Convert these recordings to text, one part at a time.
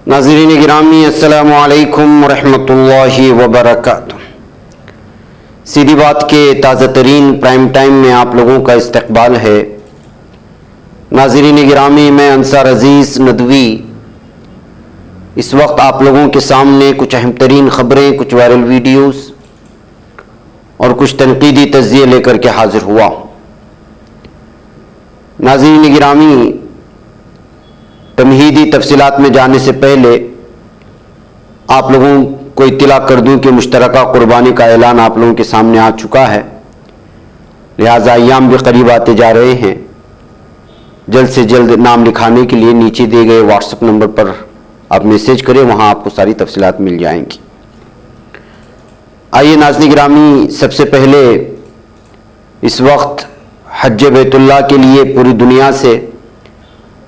नाज़रीन गिरामी अस्सलामु अलैकुम रहमतुल्लाहि व बरकातुहू। सीधी बात के ताज़ा तरीन प्राइम टाइम में आप लोगों का इस्तकबाल है। नाज़रीन गिरामी, मैं अंसार अजीज़ नदवी इस वक्त आप लोगों के सामने कुछ अहम तरीन ख़बरें, कुछ वायरल वीडियोस और कुछ तनकीदी तज़्ज़िये लेकर के हाजिर हुआ। नाज़रीन गिरामी, तमहीदी तफसीलात में जाने से पहले आप लोगों को इत्तला कर दूं कि मुश्तरका कुर्बानी का ऐलान आप लोगों के सामने आ चुका है। लिहाजा अय्याम भी करीब आते जा रहे हैं। जल्द से जल्द नाम लिखाने के लिए नीचे दिए गए व्हाट्सएप नंबर पर आप मैसेज करें, वहां आपको सारी तफसीलात मिल जाएंगी। आइए नाज़रीन गिरामी, सबसे पहले इस वक्त हज बैतुल्लाह के लिए पूरी दुनिया से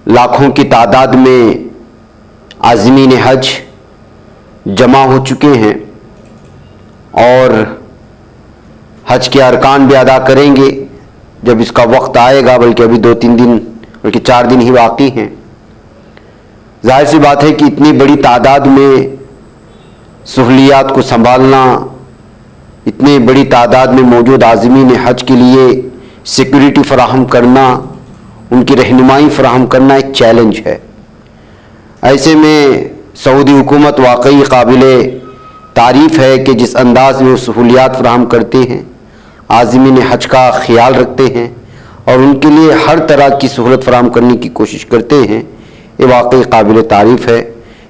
लाखों की तादाद में आज़मीन हज जमा हो चुके हैं और हज के अरकान भी अदा करेंगे जब इसका वक्त आएगा, बल्कि अभी 2-3 दिन बल्कि 4 दिन ही बाकी हैं। जाहिर सी बात है कि इतनी बड़ी तादाद में सहूलियात को संभालना, इतनी बड़ी तादाद में मौजूद आज़मीन हज के लिए सिक्योरिटी फराहम करना, उनकी रहनुमाई फराहम करना एक चैलेंज है। ऐसे में सऊदी हुकूमत वाकई काबिले तारीफ़ है कि जिस अंदाज में वो सहूलियात फराहम करते हैं, आज़मीन हज का ख्याल रखते हैं और उनके लिए हर तरह की सहूलत फराहम करने की कोशिश करते हैं, ये वाकई काबिले तारीफ़ है।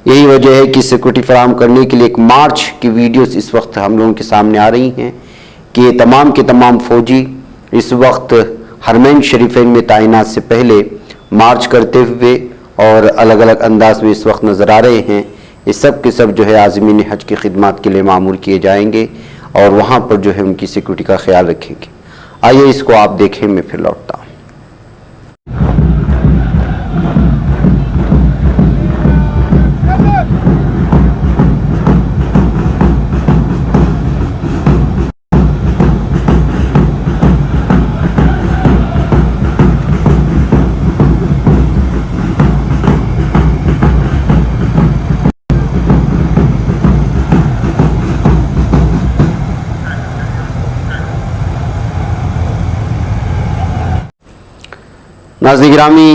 यही वजह है कि सिक्योरिटी फराहम करने के लिए एक मार्च की वीडियोस इस वक्त हम लोगों के सामने आ रही हैं कि ये तमाम के तमाम फ़ौजी इस वक्त हरमैन शरीफैन में तैनात से पहले मार्च करते हुए और अलग अलग अंदाज में इस वक्त नज़र आ रहे हैं। ये सब के सब जो है आज़मीन हज की खिदमत के लिए मामूर किए जाएंगे और वहाँ पर जो है उनकी सिक्योरिटी का ख्याल रखेंगे। आइए इसको आप देखें, मैं फिर लौटता हूँ। नाज़रीन गिरामी,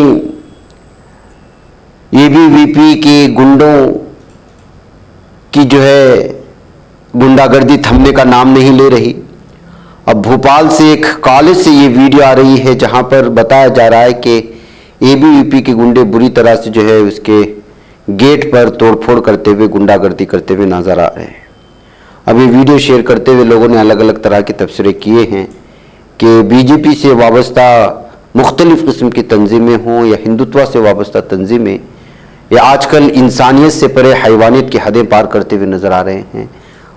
एबीवीपी के गुंडों की जो है गुंडागर्दी थमने का नाम नहीं ले रही। अब भोपाल से एक कॉलेज से ये वीडियो आ रही है जहां पर बताया जा रहा है कि एबीवीपी के गुंडे बुरी तरह से जो है उसके गेट पर तोड़फोड़ करते हुए, गुंडागर्दी करते हुए नजर आ रहे हैं। अब ये वीडियो शेयर करते हुए लोगों ने अलग अलग तरह के तबसरे किए हैं कि बीजेपी से वाबस्ता मुख्तलिफ किस्म की तंजीमें हों या हिंदुत्व से वाबस्ता तंजीमें, या आजकल इंसानियत से परे हैवानियत की हदें पार करते हुए नज़र आ रहे हैं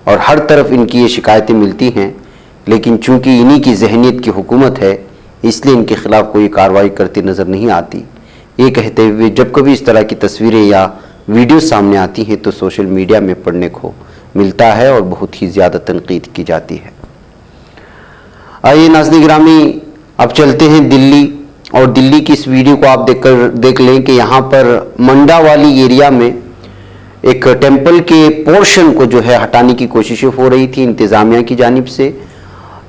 और हर तरफ इनकी ये शिकायतें मिलती हैं। लेकिन चूंकि इन्हीं की जहनीत की हुकूमत है, इसलिए इनके ख़िलाफ़ कोई कार्रवाई करती नज़र नहीं आती। ये कहते हुए जब कभी इस तरह की तस्वीरें या वीडियो सामने आती हैं तो सोशल मीडिया में पढ़ने को मिलता है और बहुत ही ज़्यादा तनकीद की जाती है। आइए नाज़रीन गिरामी, अब चलते हैं दिल्ली और दिल्ली की इस वीडियो को आप देख लें कि यहाँ पर मंडा वाली एरिया में एक टेंपल के पोर्शन को जो है हटाने की कोशिशें हो रही थी इंतज़ामिया की जानिब से।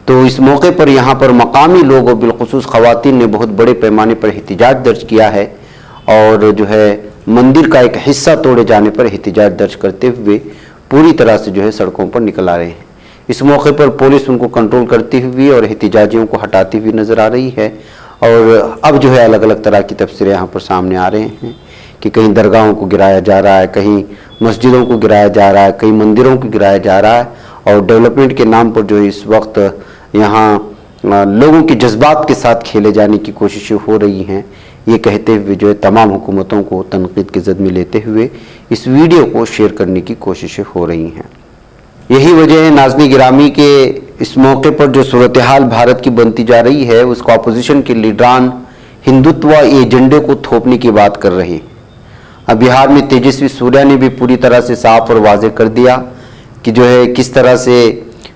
तो इस मौके पर यहाँ पर मकामी लोग और बिलखुसूस ख़वातीन ने बहुत बड़े पैमाने पर एहतिजाज दर्ज किया है और जो है मंदिर का एक हिस्सा तोड़े जाने पर एहतिजाज दर्ज करते हुए पूरी तरह से जो है सड़कों पर निकल आ रहे हैं। इस मौके पर पुलिस उनको कंट्रोल करती हुई और एहतिजाजियों को हटाती हुई नज़र आ रही है। और अब जो है अलग अलग तरह की तफसीरें यहाँ पर सामने आ रहे हैं कि कहीं दरगाहों को गिराया जा रहा है, कहीं मस्जिदों को गिराया जा रहा है, कहीं मंदिरों को गिराया जा रहा है और डेवलपमेंट के नाम पर जो इस वक्त यहाँ लोगों के जज्बात के साथ खेले जाने की कोशिशें हो रही हैं। ये कहते हुए जो है तमाम हुकूमतों को तनकीद की ज़द में लेते हुए इस वीडियो को शेयर करने की कोशिशें हो रही हैं। यही वजह है नाज़रीन गिरामी के इस मौके पर जो सूरत हाल भारत की बनती जा रही है, उसको अपोजिशन के लीडरान हिंदुत्व एजेंडे को थोपने की बात कर रहे हैं। अब बिहार में तेजस्वी सूर्या ने भी पूरी तरह से साफ और वाज़ेह कर दिया कि जो है किस तरह से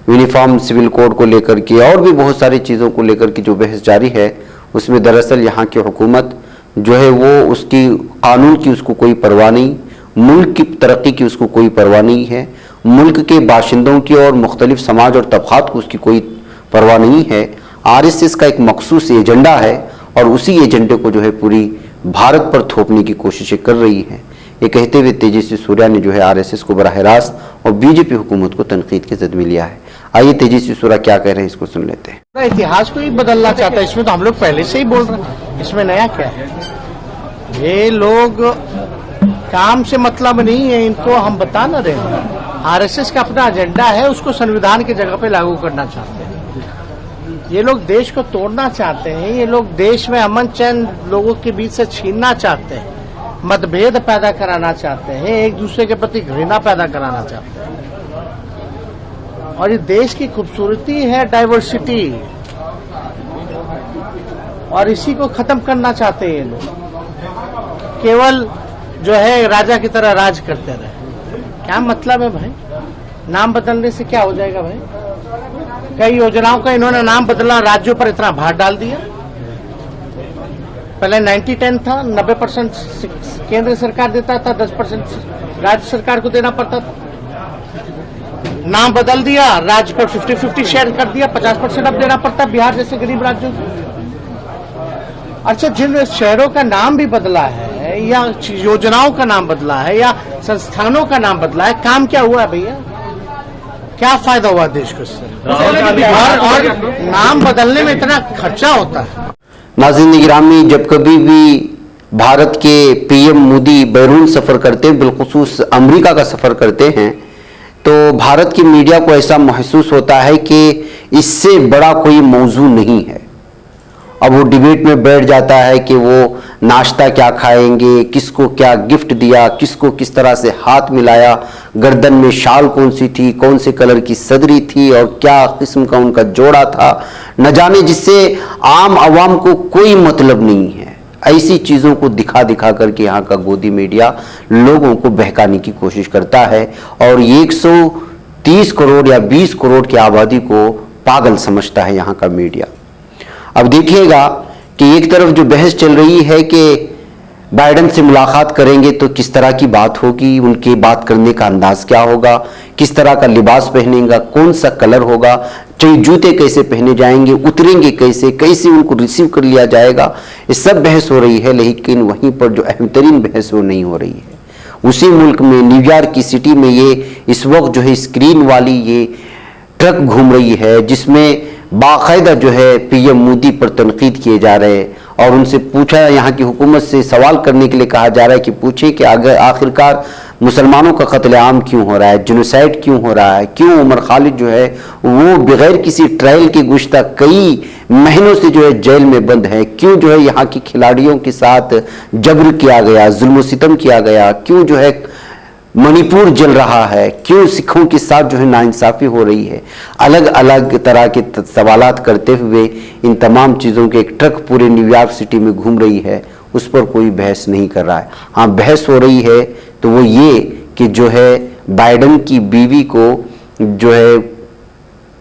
यूनिफॉर्म सिविल कोड को लेकर के और भी बहुत सारी चीज़ों को लेकर के जो बहस जारी है, उसमें दरअसल यहाँ की हुकूमत जो है वो उसकी कानून की उसको कोई परवाह नहीं, मुल्क की तरक्की की उसको कोई परवाह नहीं है, मुल्क के बाशिंदों की और मुख्तलिफ समाज और तबकात को उसकी कोई परवाह नहीं है। आरएसएस का एक मखसूस एजेंडा है और उसी एजेंडे को जो है पूरी भारत पर थोपने की कोशिशें कर रही है। ये कहते हुए तेजस्वी सूर्या ने जो है आरएसएस को बराह रास्त और बीजेपी हुकूमत को तनकीद के जद में लिया है। आइए तेजस्वी सूर्या क्या कह रहे हैं इसको सुन लेते हैं। इतिहास को ही बदलना चाहता है, इसमें तो हम लोग पहले से ही बोल रहे हैं, इसमें नया क्या है। ये लोग काम से मतलब नहीं है, इनको हम बता न रहे हैं। आरएसएस का अपना एजेंडा है, उसको संविधान की जगह पे लागू करना चाहते हैं। ये लोग देश को तोड़ना चाहते हैं, ये लोग देश में अमन चैन लोगों के बीच से छीनना चाहते हैं, मतभेद पैदा कराना चाहते हैं, एक दूसरे के प्रति घृणा पैदा कराना चाहते हैं। और ये देश की खूबसूरती है डाइवर्सिटी, और इसी को खत्म करना चाहते हैं ये लोग। केवल जो है राजा की तरह राज करते रहे। क्या मतलब है भाई? नाम बदलने से क्या हो जाएगा भाई? कई योजनाओं का इन्होंने नाम बदला, राज्यों पर इतना भार डाल दिया। पहले 90-10 था, 90% केंद्र सरकार देता था, 10% राज्य सरकार को देना पड़ता था। नाम बदल दिया, राज्य पर 50-50 शेयर कर दिया, 50% अब देना पड़ता है बिहार जैसे गरीब राज्यों को। अच्छा, जिन शहरों का नाम भी बदला है या योजनाओं का नाम बदला है या संस्थानों का नाम बदला है, काम क्या हुआ है भैया? क्या फायदा हुआ देश को इससे? और नाम बदलने में इतना खर्चा होता है। नाज़रीन गिरामी, जब कभी भी भारत के पीएम मोदी बैरून सफर करते हैं, बिलखुसूस अमेरिका का सफर करते हैं, तो भारत की मीडिया को ऐसा महसूस होता है कि इससे बड़ा कोई मौजू नहीं है। अब वो डिबेट में बैठ जाता है कि वो नाश्ता क्या खाएंगे, किसको क्या गिफ्ट दिया, किसको किस तरह से हाथ मिलाया, गर्दन में शाल कौन सी थी, कौन से कलर की सदरी थी और क्या किस्म का उनका जोड़ा था, न जाने, जिससे आम आवाम को कोई मतलब नहीं है। ऐसी चीज़ों को दिखा दिखा करके यहाँ का गोदी मीडिया लोगों को बहकाने की कोशिश करता है और 130 करोड़ या 20 करोड़ की आबादी को पागल समझता है यहाँ का मीडिया। अब देखिएगा कि एक तरफ जो बहस चल रही है कि बाइडेन से मुलाकात करेंगे तो किस तरह की बात होगी, उनके बात करने का अंदाज क्या होगा, किस तरह का लिबास पहनेगा, कौन सा कलर होगा, जूते कैसे पहने जाएंगे, उतरेंगे कैसे, कैसे उनको रिसीव कर लिया जाएगा, ये सब बहस हो रही है। लेकिन वहीं पर जो अहम तरीन बहस वो नहीं हो रही है। उसी मुल्क में न्यूयॉर्क की सिटी में ये इस वक्त जो है स्क्रीन वाली ये ट्रक घूम रही है जिसमें बाकायदा जो है पीएम मोदी पर तनकीद किए जा रहे हैं और उनसे पूछा, यहाँ की हुकूमत से सवाल करने के लिए कहा जा रहा है कि पूछे कि अगर आखिरकार मुसलमानों का कत्लेआम क्यों हो रहा है, जेनोसाइड क्यों हो रहा है, क्यों उमर खालिद जो है वो बगैर किसी ट्रायल के गुज़श्ता कई महीनों से जो है जेल में बंद है, क्यों जो है यहाँ की खिलाड़ियों के साथ जबर किया गया, जुल्म सितम किया गया, क्यों जो है मणिपुर जल रहा है, क्यों सिखों के साथ जो है नाइंसाफ़ी हो रही है। अलग अलग तरह के सवालात करते हुए इन तमाम चीज़ों के एक ट्रक पूरे न्यूयॉर्क सिटी में घूम रही है, उस पर कोई बहस नहीं कर रहा है। हाँ, बहस हो रही है तो वो ये कि जो है बाइडेन की बीवी को जो है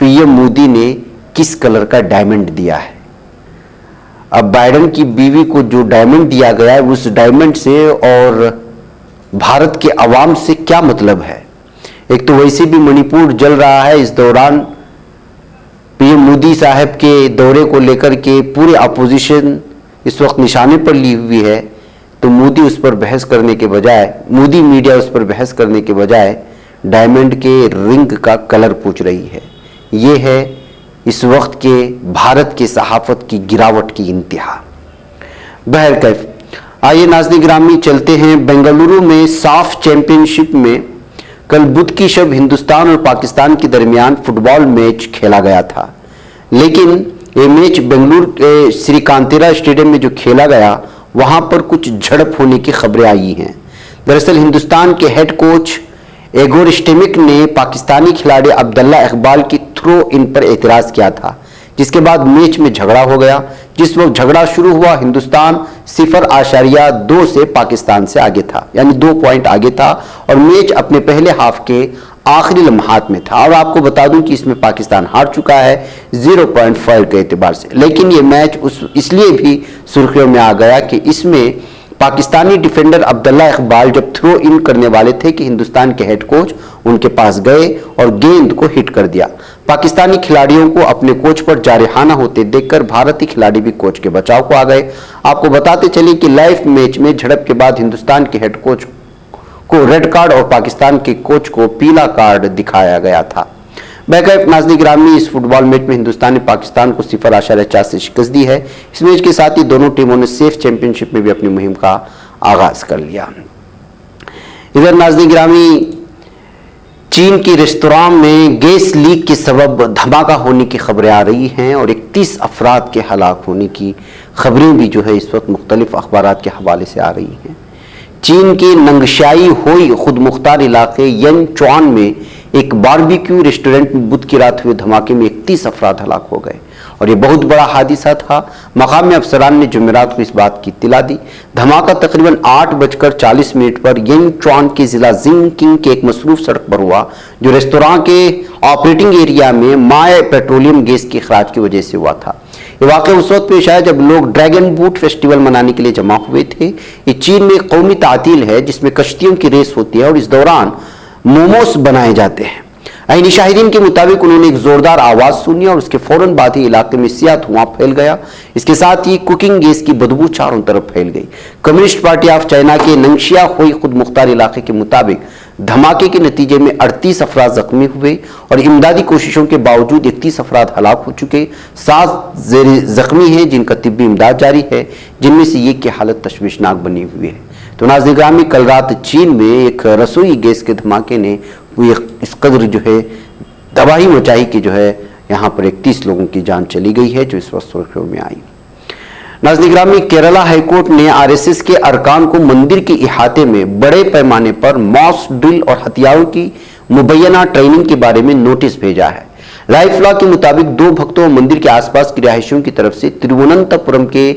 पीएम मोदी ने किस कलर का डायमंड दिया है। अब बाइडेन की बीवी को जो डायमंड दिया गया है उस डायमंड से और भारत के अवाम से क्या मतलब है। एक तो वैसे भी मणिपुर जल रहा है, इस दौरान पीएम मोदी साहब के दौरे को लेकर के पूरे अपोजिशन इस वक्त निशाने पर ली हुई है, तो मोदी उस पर बहस करने के बजाय, मोदी मीडिया उस पर बहस करने के बजाय डायमंड के रिंग का कलर पूछ रही है। ये है इस वक्त के भारत के सहाफत की गिरावट की इंतहा। बहरकैफ, आइए नाज़रीन गिरामी चलते हैं। बेंगलुरु में साफ चैंपियनशिप में कल बुध की शब हिंदुस्तान और पाकिस्तान के दरमियान फुटबॉल मैच खेला गया था, लेकिन ये मैच बेंगलुरु के श्रीकांतेरा स्टेडियम में जो खेला गया वहां पर कुछ झड़प होने की खबरें आई हैं। दरअसल हिंदुस्तान के हेड कोच एगोर स्टेमिक ने पाकिस्तानी खिलाड़ी अब्दुल्ला इकबाल की थ्रो इन पर एतराज़ किया था, जिसके बाद मैच में झगड़ा हो गया। जिस वक्त झगड़ा शुरू हुआ हिंदुस्तान 0.2 से पाकिस्तान से आगे था, यानी 2 पॉइंट आगे था और मैच अपने पहले हाफ के आखिरी लम्हात में था। और आपको बता दूं कि इसमें पाकिस्तान हार चुका है 0.5 के एतबार से। लेकिन ये मैच इसलिए भी सुर्खियों में आ गया कि इसमें पाकिस्तानी डिफेंडर अब्दुल्ला इकबाल जब थ्रो इन करने वाले थे कि हिंदुस्तान के हेड कोच उनके पास गए और गेंद को हिट कर दिया। पाकिस्तानी खिलाड़ियों को अपने कोच पर जारहाना होते देखकर भारतीय खिलाड़ी भी कोच के बचाव को आ गए। आपको बताते चले कि लाइव मैच में झड़प के बाद हिंदुस्तान के हेड कोच को रेड कार्ड और पाकिस्तान के कोच को पीला कार्ड दिखाया गया था। बैकअप नाज़रीन गिरामी, इस फुटबॉल मैच में हिंदुस्तान ने पाकिस्तान को 0-4 से शिकस्त दी है। इस मैच के साथ ही दोनों टीमों ने सेफ चैंपियनशिप में भी अपनी मुहिम का आगाज कर लिया। इधर नाज़रीन गिरामी, चीन की रेस्तरां में गैस लीक के सबब धमाका होने की खबरें आ रही हैं और 31 अफराद के हलाक होने की खबरें भी जो है इस वक्त मुख्तलिफ अखबारात के हवाले से आ रही हैं। चीन के नंगशाई होई खुद मुख्तार इलाके यनचुआन में एक बारबेक्यू रेस्टोरेंट में बुध की रात हुए धमाके में 31 अफराद हलाक हो गए और ये बहुत बड़ा हादिसा था। मकामी अफसरान ने जुमेरात को इस बात की इत्तला दी। धमाका तकरीबन 8:40 पर यनचुआन के जिला जिंगकिंग के एक मसरूफ सड़क पर हुआ, जो रेस्तोरां के ऑपरेटिंग एरिया में माय पेट्रोलियम गैस के खराज की वजह से हुआ था। ये वाकया उस वक्त पेश आया जब लोग ड्रैगन बूट फेस्टिवल मनाने के लिए जमा हुए थे। ये चीन में एक कौमी तातील है जिसमें कश्तियों की रेस होती है और इस दौरान मोमोस बनाए जाते हैं। आईनी शाहिदीन के मुताबिक उन्होंने एक जोरदार आवाज सुनी और उसके फौरन बाद ही इलाके में सियाह धुआं फैल गया। इसके साथ ही कुकिंग गैस की बदबू चारों तरफ फैल गई। कम्युनिस्ट पार्टी ऑफ चाइना के नंगशिया हुई खुद मुख्तार इलाके के मुताबिक धमाके के नतीजे में 38 अफराद जख्मी हुए और इमदादी कोशिशों के बावजूद 31 अफराद हलाक हो चुके। 7 जख्मी हैं जिनका तिब्बी इमदाद जारी है, जिनमें से एक की हालत तशवीशनाक बनी हुई है। तो नाज़रीन गिरामी, कल रात चीन में एक रसोई गैस के धमाके ने इस कदर जो है तबाही मचाई कि जो है यहाँ पर 31 लोगों की जान चली गई है, जो इस वक्त सुर्खियों में आई। नाज़रीन गिरामी, केरला हाईकोर्ट ने आरएसएस के अरकान को मंदिर के इहाते में बड़े पैमाने पर मॉस ड्रिल और हथियारों की मुबैना ट्रेनिंग के बारे में नोटिस भेजा है। लाइफ लॉ के मुताबिक 2 भक्तों और मंदिर के आसपास की रिहायशियों की तरफ से तिरुवनंतपुरम के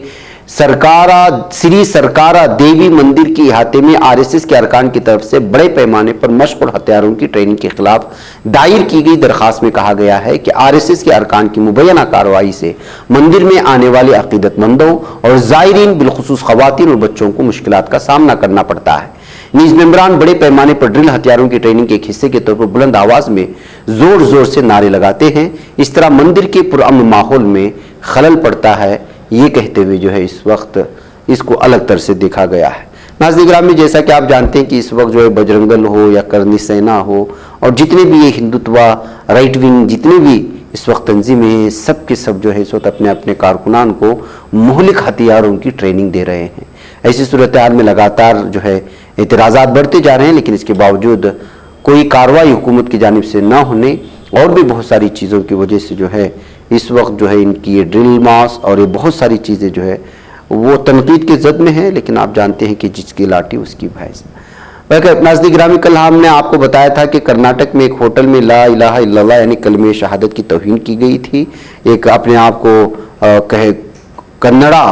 श्री सरकारा देवी मंदिर के इहाते में आरएसएस के अरकान की तरफ से बड़े पैमाने पर मशक और हथियारों की ट्रेनिंग के खिलाफ दायर की गई दरखास्त में कहा गया है कि आरएसएस के अरकान की मुबैना कार्रवाई से मंदिर में आने वाले अकीदतमंदों और जायरीन बिलखुसूस खवातीन और बच्चों को मुश्किलात का सामना करना पड़ता है। नीज मेंबरान बड़े पैमाने पर ड्रिल हथियारों की ट्रेनिंग के एक हिस्से के तौर पर बुलंद आवाज में जोर जोर से नारे लगाते हैं। इस तरह मंदिर के पुरअमन माहौल में खलल पड़ता है, ये कहते हुए जो है इस वक्त इसको अलग तरह से देखा गया है। नाज़रीन गिरामी, जैसा कि आप जानते हैं कि इस वक्त जो है बजरंगल हो या करनी सेना हो और जितने भी ये हिंदुत्व राइट विंग जितने भी इस वक्त तंजीमें हैं, सब के सब जो है इस वक्त अपने अपने कारकुनान को मुहलिक हथियारों की ट्रेनिंग दे रहे हैं। ऐसी सूरत हाल में लगातार जो है एतराज़ात बढ़ते जा रहे हैं, लेकिन इसके बावजूद कोई कार्रवाई हुकूमत की जानिब से न होने और भी बहुत सारी चीज़ों की वजह से जो है इस वक्त जो है इनकी ये ड्रिल मास और ये बहुत सारी चीज़ें जो है वो तनकीद के जद में है। लेकिन आप जानते हैं कि जिसकी लाठी उसकी भैंस। नाज़रीन गिरामी, कल हमने आपको बताया था कि कर्नाटक में एक होटल में ला इलाहा इल्लल्लाह यानी कलमे शहादत की तौहीन की गई थी। एक अपने आप को कहे कन्नड़ा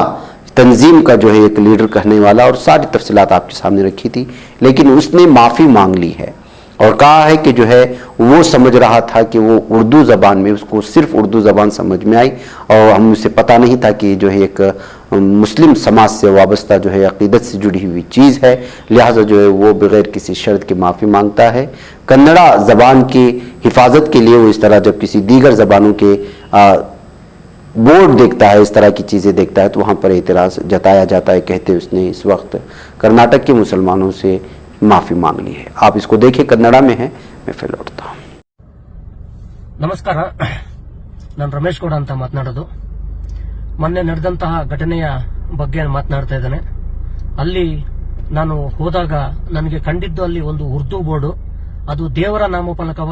तंजीम का जो है एक लीडर कहने वाला, और सारी तफसीलात आपके सामने रखी थी, लेकिन उसने माफ़ी मांग ली है और कहा है कि जो है वो समझ रहा था कि वो उर्दू ज़बान में, उसको सिर्फ उर्दू ज़बान समझ में आई और हम उसे पता नहीं था कि जो है एक मुस्लिम समाज से वाबस्ता जो है अकीदत से जुड़ी हुई चीज़ है, लिहाजा जो है वो बग़ैर किसी शर्त के माफ़ी मांगता है। कन्नड़ा ज़बान की हिफाजत के लिए वो इस तरह जब किसी दीगर ज़बानों के बोर्ड देखता है, इस तरह की चीज़ें देखता है, तो वहाँ पर एतराज़ जताया जाता है। कहते उसने इस वक्त कर्नाटक के मुसलमानों से माफ़ी मांग ली है। आप इसको देखिए, कन्नड़ा में है। मैं फिर लौटता हूँ। ನಮಸ್ಕಾರ, ನಾನು ರಮೇಶ್ ಗೌಡ ಅಂತ ಮಾತನಾಡೋದು. ಮೊನ್ನೆ ನಡೆದಂತಹ ಘಟನೆಯ ಬಗ್ಗೆ ಮಾತನಾಡ್ತಾ ಇದ್ದೇನೆ. ಅಲ್ಲಿ ನಾನು ಹೋದಾಗ ನನಗೆ ಕಂಡಿದ್ದು ಅಲ್ಲಿ ಒಂದು ಉರ್ದು ಬೋರ್ಡು, ಅದು ದೇವರ ನಾಮಫಲಕವ,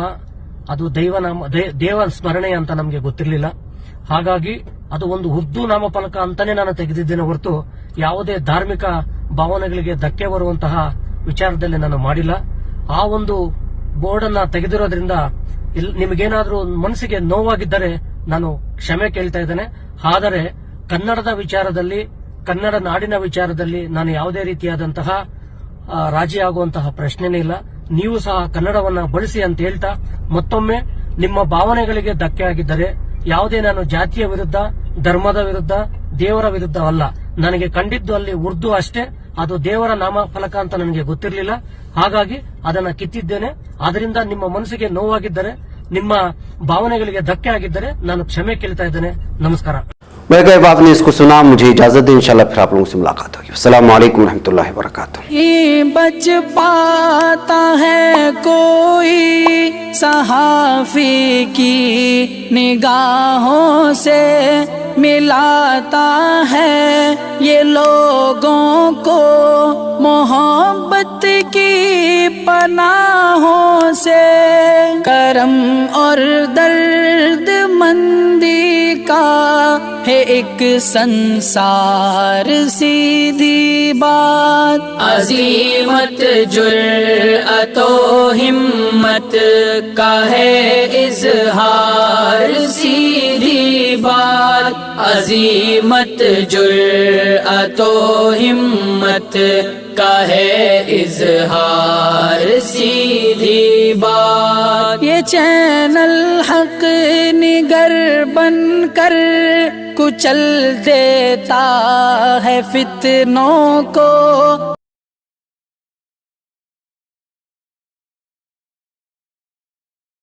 ಅದು ದೇವ ಸ್ಮರಣೆ ಅಂತ ನಮಗೆ ಗೊತ್ತಿರಲಿಲ್ಲ. ಹಾಗಾಗಿ ಅದು ಒಂದು ಉರ್ದು ನಾಮಫಲಕ ಅಂತಾನೆ ನಾನು ತೆಗೆದಿದ್ದೇನೆ ಹೊರತು ಯಾವುದೇ ಧಾರ್ಮಿಕ ಭಾವನೆಗಳಿಗೆ ಧಕ್ಕೆ ಬರುವಂತಹ ವಿಚಾರದಲ್ಲಿ ನಾನು ಮಾಡಿಲ್ಲ. ಆ ಒಂದು ಬೋರ್ಡ್ ಅನ್ನ ತೆಗೆದಿರೋದ್ರಿಂದ ನಿಮಗೇನಾದ್ರೂ ಮನಸ್ಸಿಗೆ ನೋವಾಗಿದ್ದರೆ ನಾನು ಕ್ಷಮೆ ಕೇಳ್ತಾ ಇದ್ದೇನೆ. ಆದರೆ ಕನ್ನಡದ ವಿಚಾರದಲ್ಲಿ, ಕನ್ನಡ ನಾಡಿನ ವಿಚಾರದಲ್ಲಿ ನಾನು ಯಾವುದೇ ರೀತಿಯಾದಂತಹ ರಾಜಿ ಆಗುವಂತಹ ಪ್ರಶ್ನೆನೇ ಇಲ್ಲ. ನೀವು ಸಹ ಕನ್ನಡವನ್ನ ಬಳಸಿ ಅಂತ ಹೇಳ್ತಾ, ಮತ್ತೊಮ್ಮೆ ನಿಮ್ಮ ಭಾವನೆಗಳಿಗೆ ಧಕ್ಕೆ ಆಗಿದ್ದರೆ, ಯಾವುದೇ ನಾನು ಜಾತಿಯ ವಿರುದ್ಧ, ಧರ್ಮದ ವಿರುದ್ಧ, ದೇವರ ವಿರುದ್ಧ ಅಲ್ಲ, ನನಗೆ ಕಂಡಿದ್ದು ಅಲ್ಲಿ ಉರ್ದು ಅಷ್ಟೇ. ಅದು ದೇವರ ನಾಮಫಲಕ ಅಂತ ನನಗೆ ಗೊತ್ತಿರಲಿಲ್ಲ. ಹಾಗಾಗಿ ಅದನ್ನ ಕಿತ್ತಿದ್ದೇನೆ. ಅದರಿಂದ ನಿಮ್ಮ ಮನಸ್ಸಿಗೆ ನೋವಾಗಿದ್ದರೆ, ನಿಮ್ಮ ಭಾವನೆಗಳಿಗೆ ಧಕ್ಕೆ ಆಗಿದ್ದರೆ ನಾನು ಕ್ಷಮೆ ಕೇಳ್ತಾ ಇದ್ದೇನೆ. ನಮಸ್ಕಾರ. मैं कह आपने इसको सुना, मुझे इजाजत दें, इंशाल्लाह फिर आप लोगों से मुलाकात होगी। अस्सलाम वालेकुम रहमतुल्लाहि व बरकातुहू। बच पाता है कोई सहाफी की निगाहों से मिलाता है ये लोगों को मोहब्बत की पनाहों से। करम और दर्द मंदी का है एक संसार सीधी बात। अजीमत जुर्अतो हिम्मत का है इजहार सीधी बात। अजीमत जुर्अतो हिम्मत का है इजहार सीधी बात। ये चैनल हक निगर बनकर कुचल देता है फितनों को।